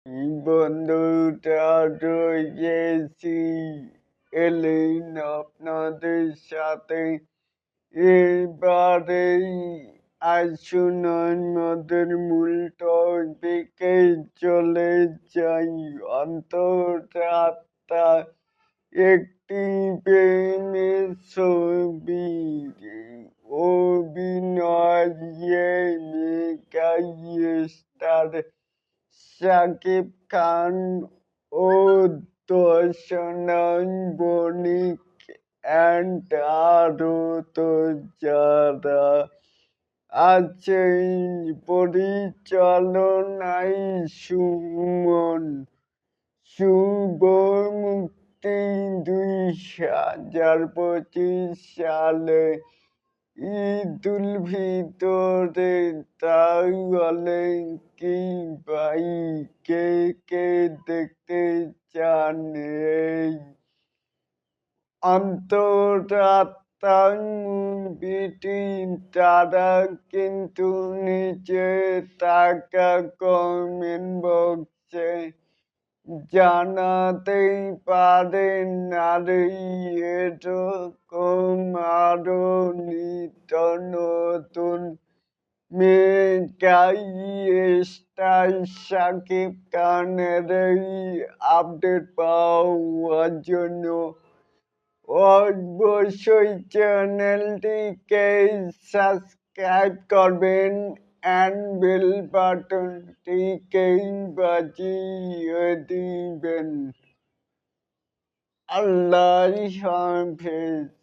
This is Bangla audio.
বন্ধুটা রয়েছি এলেন আপনাদের সাথে এবারে আসুন আমাদের মূল টপিকে চলে যাই। অন্তরাত্মা একটি প্রেমের ছবি, অভিনয়ে মেগা স্টার শাকিব খান ও দর্শন বণিক অ্যান্ড আরো তো যারা আছেন। পরিচালনায় সুমন। শুভ মুক্তি 2025 সালে ঈদুল ফিতরে। তাহলে কি ভাই কে কে দেখতে চান এই অন্তরাত্মা মুভিটি? তারা কিন্তু নিচে থাকা কমেন্ট বক্সে জানাতেই পারেন। আর এরকম আরো নিত্য নতুন মেগা স্টার শাকিব খানের এই আপডেট পাওয়ার জন্য অবশ্যই চ্যানেলটিকে সাবস্ক্রাইব করবেন অ্যান্ড বেল বাটনটিকে বাজিয়ে দিবেন। আল্লাহ হাফেজ।